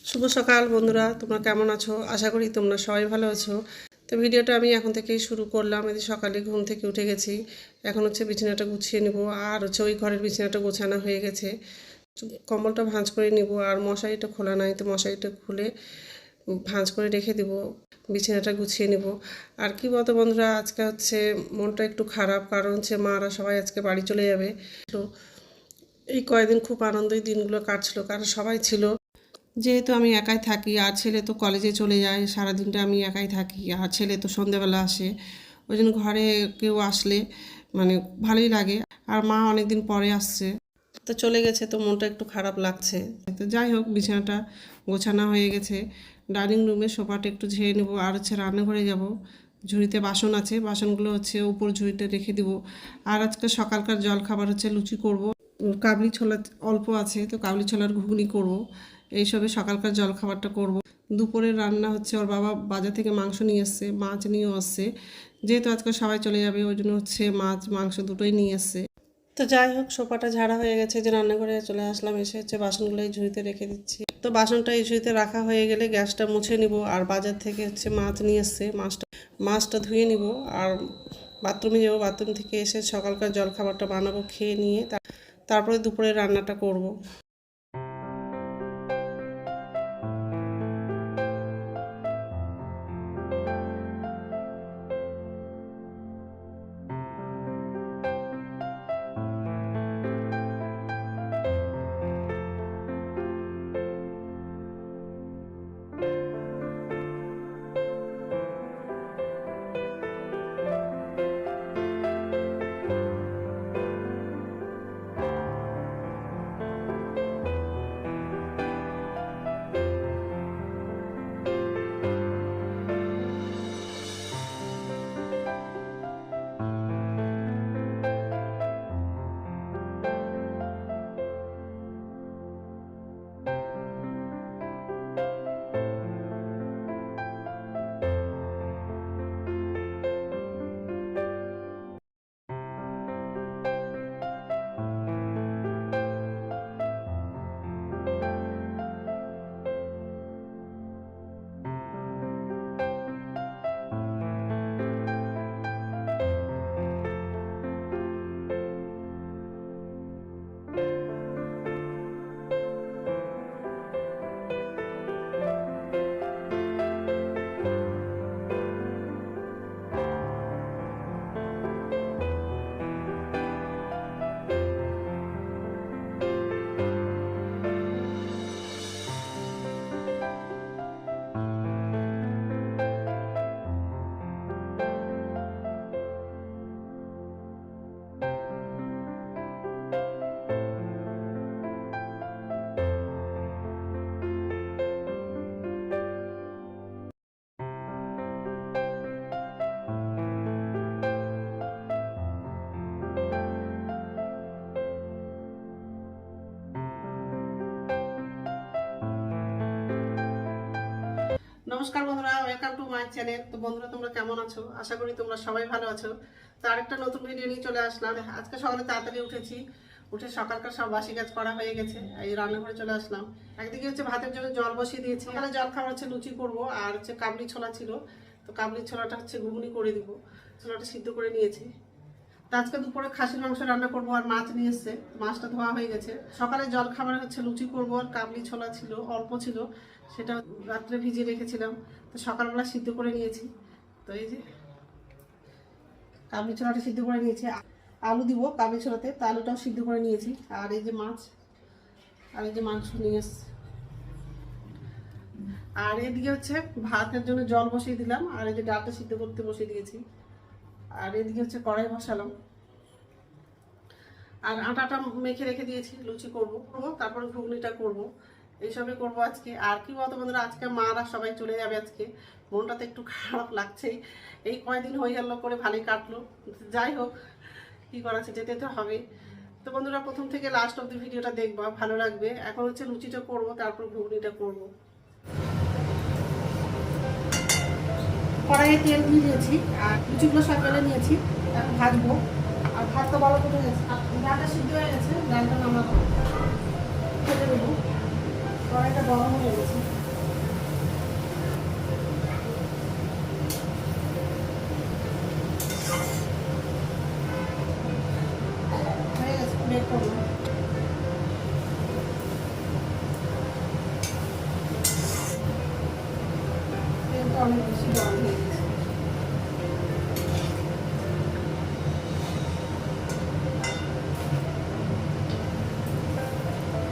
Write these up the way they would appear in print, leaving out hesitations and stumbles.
শুভ সকাল বন্ধুরা, তোমরা কেমন আছো? আশা করি তোমরা সবাই ভালো আছো। তো ভিডিওটা আমি এখন থেকেই শুরু করলাম। এই যে সকালে ঘুম থেকে উঠে গেছি, এখন বিছানাটা গুছিয়ে নিব। আর ওই ঘরের বিছানাটা গোছানো হয়ে গেছে, কম্বলটা ভাঁজ করে নিব। আর মশারিটা খোলা নাই, তো মশারিটা খুলে ভাঁজ করে রেখে দিব, বিছানাটা গুছিয়ে নিব। আর কি বলতো বন্ধুরা, আজকে মনটা একটু খারাপ, কারণ মারা সবাই আজকে বাড়ি চলে যাবে। তো এই কয়েকদিন খুব আনন্দই দিনগুলো কাটছিল, কারণ সবাই ছিল। যেহেতু আমি একাই থাকি, আর ছেলে তো কলেজে চলে যায়, সারাদিনটা আমি একাই থাকি। আর ছেলে তো সন্ধ্যেবেলা আসে, ওই জন্য ঘরে কেউ আসলে মানে ভালোই লাগে। আর মা অনেক দিন পরে আসছে, তো চলে গেছে, তো মনটা একটু খারাপ লাগছে। তো যাই হোক, বিছানাটা গোছানো হয়ে গেছে। ডাইনিং রুমে সোফাটা একটু ঝেড়ে নেবো। আর রান্নাঘরে যাব, ঝুড়িতে বাসন আছে, বাসনগুলো উপর ঝুড়িতে রেখে দিব। আর আজকে সকালকার জল খাবার লুচি করব। কাবলি ছোলা অল্প আছে, তো কাবলি ছোলার ঘুগনি করব। এইসবে সকালকার জল খাবারটা করব। দুপুরের রান্না ওর বাবা বাজার থেকে মাংস নিয়ে এসছে, মাছ নিয়েও আসছে। যেহেতু আজকে সবাই চলে যাবে, ওই জন্য মাছ মাংস দুটোই নিয়ে এসছে। তো যাই হোক, সোফাটা ঝাড়া হয়ে গেছে, যে রান্নাঘরে চলে আসলাম। এসে বাসনগুলো এই ঝুড়িতে রেখে দিচ্ছি। তো বাসনটা এই ঝুড়িতে রাখা হয়ে গেলে গ্যাসটা মুছে নিব। আর বাজার থেকে মাছ নিয়ে এসছে, মাছটা ধুয়ে নিব। আর বাথরুমে যাবো, বাথরুম থেকে এসে সকালকার জল খাবারটা বানাবো, খেয়ে নিয়ে তারপরে দুপুরে রান্নাটা করব। নমস্কার বন্ধুরা, ওয়েলকাম টু মাই চ্যানেল। তো বন্ধুরা, তোমরা কেমন আছো? আশা করি তোমরা সবাই ভালো আছো। তো আরেকটা নতুন ভিডিও নিয়ে চলে আসলাম। আজকে সকালে তাড়াতাড়ি উঠে সকালকার সব বাসি কাজ করা হয়ে গেছে, এই রান্নাঘরে চলে আসলাম। একদিকে ভাতের জন্য জল বসিয়ে দিয়েছি। এখানে জল খাবার লুচি করব। আর কাবলি ছোলা ছিল, তো কাবলি ছোলাটা ঘুগনি করে দিব। ছোলাটা সিদ্ধ করে নিয়েছি। আজকে দুপুরে খাসির মাংস রান্না করবো। আর মাছ নিয়ে এসছে, মাছটা ধোয়া হয়ে গেছে। সকালে জল খাবার লুচি করবো। আর কাবলি ছোলা ছিল, অল্প ছিল, সেটা রাত্রে ভিজিয়ে রেখেছিলাম, তো সকালবেলা সিদ্ধ করে নিয়েছি। তো এই যে কাবলি ছোলাটা সিদ্ধ করে নিয়েছি। আলু দিব কাবলি ছোলাতে, তো আলুটাও সিদ্ধ করে নিয়েছি। আর এই যে মাছ, আর এই যে মাংস নিয়ে এসছে। আর এদিকে ভাতের জন্য জল বসিয়ে দিলাম। আর এই যে ডালটা সিদ্ধ করতে বসিয়ে দিয়েছি। আর এদিকে কড়াই বসালাম। আর আটাটা মেখে রেখে দিয়েছি, লুচি করবো, তারপরে ঘুগনিটা করব। এইসবই করবো আজকে। আর কি বলতো বন্ধুরা, আজকে মারা সবাই চলে যাবে। আজকে মনটা তো একটু খারাপ লাগছেই। এই কয়দিন হয়ে গেল করে ভালোই কাটলো। যাই হোক, কি করা আছে, যেতে তো হবে। তো বন্ধুরা, প্রথম থেকে লাস্ট অব্দি ভিডিওটা দেখবা, ভালো লাগবে। এখন লুচিটা করব, তারপর ঘুগনিটা করব। কড়াইয়ে তেল দিয়ে দিয়েছি, আর লুচিগুলো সব বেলে নিয়েছি। এখন ভাজবো। আর ভাতটা ভালো করে গেছে, ডালটা সিদ্ধ হয়ে গেছে, ডালটা নামাবো, খেতে দেবো। কড়াইটা গরম হয়ে গেছে। করলাম। তেলটা অনেক বেশি গরম হয়ে গেছে।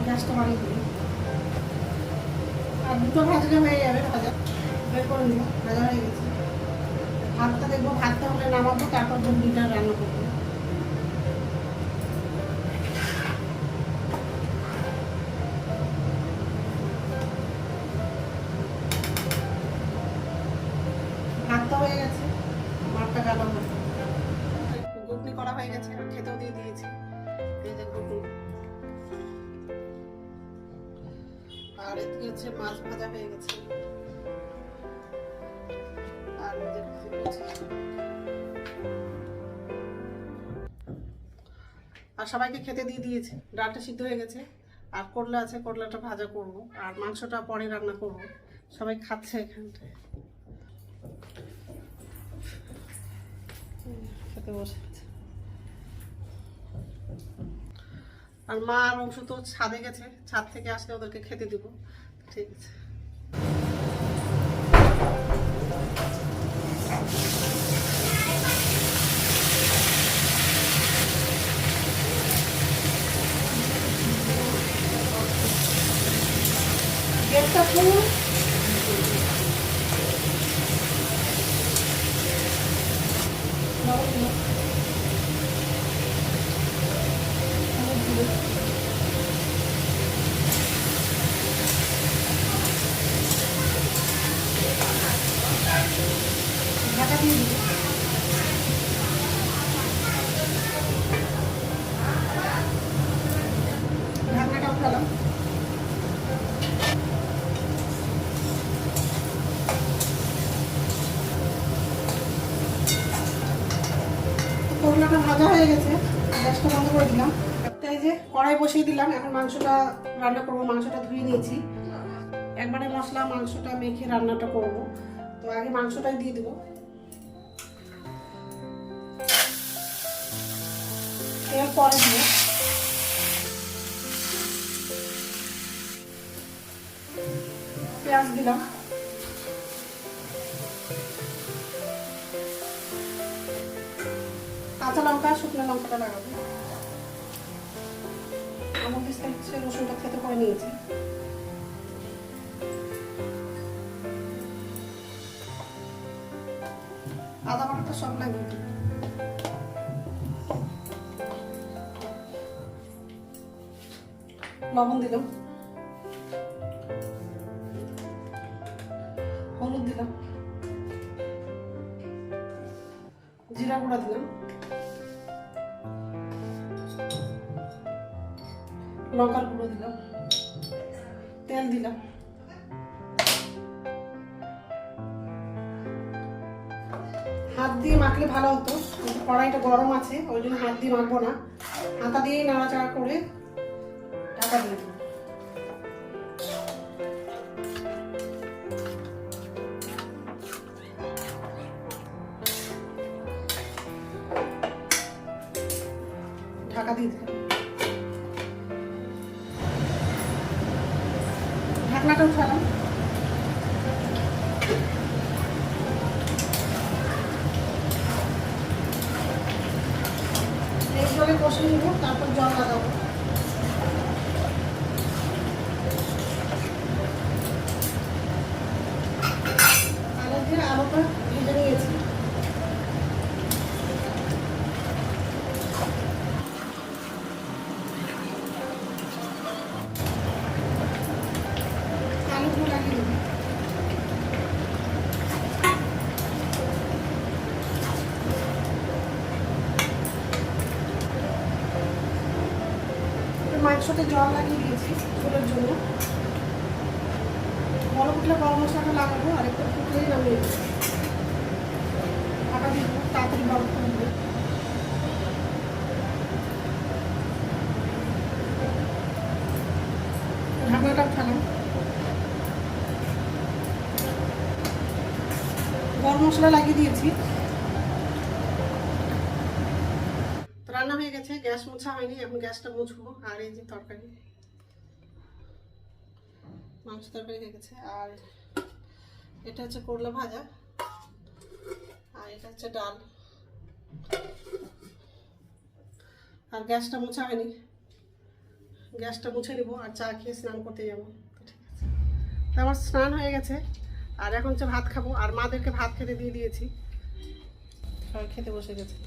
গ্যাসটা বাড়িয়ে দিই। আর দুটো ভাজলে হয়ে যাবে। ভাজা বের করে নিব, ভাজা হয়ে গেছে। ভাতটা দেখবো, ভাতটা হলে নামাবো, তারপর ডিমটা রান্না করবো। ভাতটা হয়ে গেছে, ভাতটা গালা হবে। ঘুগনি করা হয়ে গেছে, খেতেও দিয়ে দিয়েছি। এই যে ঘুগনি, আর এদিকে হচ্ছে মাছ ভাজা হয়ে গেছে। আর সবাইকে খেতে দিয়ে দিয়েছি। ডালটা সিদ্ধ হয়ে গেছে, আর করলা আছে, করলাটা ভাজা করব, আর মাংসটা পরে রান্না করব। সবাই খাচ্ছে এখানটায়, খেতে বসে আছে। আর মা আর অংশ তো ছাদে গেছে, ছাদ থেকে আসলে ওদেরকে খেতে দিব। ঠিক আছে। গেটটা খুলুন। ঢাকা দিয়ে দিব। ঢাকনাটা উঠালাম। করলাটা ভাজা হয়ে গেছে, গ্যাসটা বন্ধ করে দিলাম। একটা এই যে কড়াই বসিয়ে দিলাম, এখন মাংসটা রান্না করবো। মাংসটা ধুয়ে নিয়েছি, একবারে মশলা মাংসটা মেখে রান্নাটা করব। তো আগে মাংসটাই দিয়ে দেবো। তেল পরে দিব। পেঁয়াজ দিলাম, কাঁচা লঙ্কা, শুকনো লঙ্কাটা লাগাবো। আমার দিকে হচ্ছে রসুনটা খেতে করে নিয়েছি। আদা বাটাটা সব লাগিয়ে দিই। লবণ দিলাম, হলুদ দিলাম, জিরা গুঁড়া দিলাম, লঙ্কার গুঁড়ো দিলাম, তেল দিলাম। হাত দিয়ে মাখলে ভালো হতো, কিন্তু কড়াইটা গরম আছে, ওই জন্য হাত দিয়ে মাখবো না। হাতা দিয়েই নাড়াচাড়া করে ঢাকা দিয়ে দেবো। ঢাকা দিয়ে দিলাম। ঢাকনাটা উঠালাম। এই জলে কষে নিব, তারপর জল লাগাবো। আলু দিয়ে আলুটা ভেজে নিয়েছি। আলুগুলো লাগিয়ে দেবো। মাংসতে জল লাগিয়ে দিয়েছি ঝোলের জন্য। বড় ফুটলে গরম মশলাটা লাগাবো, আর একটু ফুটলেই নামিয়ে দেবো। ঢাকা দিয়ে দেবো, তাড়াতাড়ি বরফ করে দেবো। ঢাকনাটা উঠালাম। গরম মশলা লাগিয়ে দিয়েছি। রান্না হয়ে গেছে, গ্যাস মোছা হয়নি, এখন গ্যাসটা মুছবো। আর এই যে তরকারি, মাংস তরকারি হয়ে গেছে। আর এটা হচ্ছে করলা ভাজা, আর এটা হচ্ছে ডাল। আর গ্যাসটা মোছা হয়নি, গ্যাসটা মুছে নিবো আর চা খেয়ে স্নান করতে যাবো। ঠিক আছে, তো আমার স্নান হয়ে গেছে। আর এখন হচ্ছে ভাত খাবো। আর মাদেরকে ভাত খেতে দিয়ে দিয়েছি, সবাই খেতে বসে গেছে।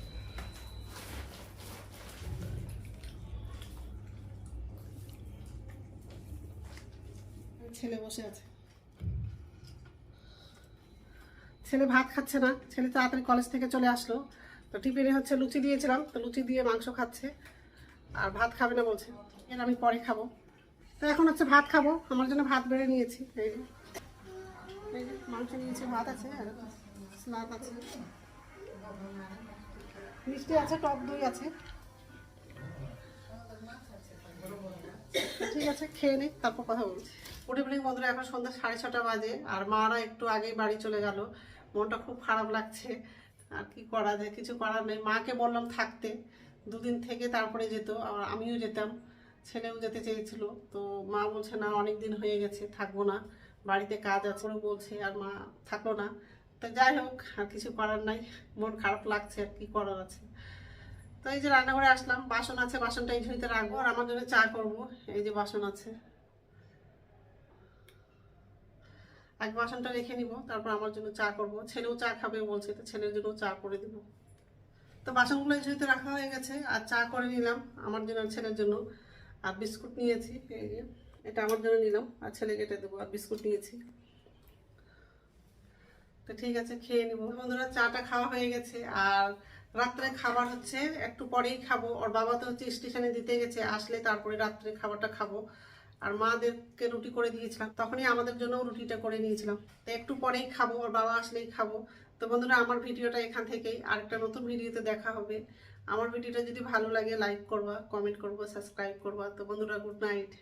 ছেলে বসে আছে, ছেলে ভাত খাচ্ছে না। ছেলে তাড়াতাড়ি কলেজ থেকে চলে আসলো, তো টিফিনে হচ্ছে লুচি দিয়েছিলাম, তো লুচি দিয়ে মাংস খাচ্ছে। আর ভাত খাবে না বলছে, এর আমি পরে খাবো। তো এখন হচ্ছে ভাত খাবো, আমার জন্য ভাত বেড়ে নিয়েছি। এই যে মাংস নিয়েছি, ভাত আছে, আর স্যালাড আছে, মিষ্টি আছে, টক দই আছে। ঠিক আছে, খেয়ে নিই, তারপর কথা বলছি। গুড ইভিনিং বন্ধুরা, এখন সন্ধ্যা 6:30 বাজে। আর মারা একটু আগেই বাড়ি চলে গেল, মনটা খুব খারাপ লাগছে। আর কি করা যায়, কিছু করার নেই। মাকে বললাম থাকতে, দুদিন থেকে তারপরে যেত, আর আমিও যেতাম, ছেলেও যেতে চেয়েছিল। তো মা বলছে না, অনেক দিন হয়ে গেছে, থাকবো না, বাড়িতে কাজ আছে বলছে। আর মা থাকলো না। তো যাই হোক, আর কিছু করার নাই, মন খারাপ লাগছে, আর কি করার আছে। তো এই যে রান্নাঘরে আসলাম, বাসন আছে, বাসনটা এই ঝুড়িতে রাখবো। আর আমার জন্য চা করবো, এই যে বাসন আছে, আগে বাসনটা রেখে নিব, তারপর আমার জন্য চা করব। ছেলেও চা খাবে বলছে, তো ছেলের জন্য চা করে দিব। তো বাসনগুলো এই ঝুড়িতে রাখা হয়ে গেছে, আর চা করে নিলাম আমার জন্য আর ছেলের জন্য। আর বিস্কুট নিয়েছি, এই যে এটা আমার জন্য নিলাম, আর ছেলেকে এটা দেবো। আর বিস্কুট নিয়েছি। তো ঠিক আছে, খেয়ে নিব বন্ধুরা। চাটা খাওয়া হয়ে গেছে। আর রাত্রে খাবার হচ্ছে একটু পরেই খাবো। ওর বাবা তো হচ্ছে স্টেশনে দিতে গেছে, আসলে তারপরে রাত্রে খাবারটা খাবো। আর মাদেরকে রুটি করে দিয়েছিলাম, তখনই আমাদের জন্য রুটিটা করে নিয়েছিলাম। তো একটু পরেই খাবো, ওর বাবা আসলেই খাবো। তো বন্ধুরা, আমার ভিডিওটা এখান থেকেই। আরেকটা নতুন ভিডিওতে দেখা হবে। আমার ভিডিওটা যদি ভালো লাগে লাইক করবা, কমেন্ট করবা, সাবস্ক্রাইব করবা। তো বন্ধুরা, গুড নাইট।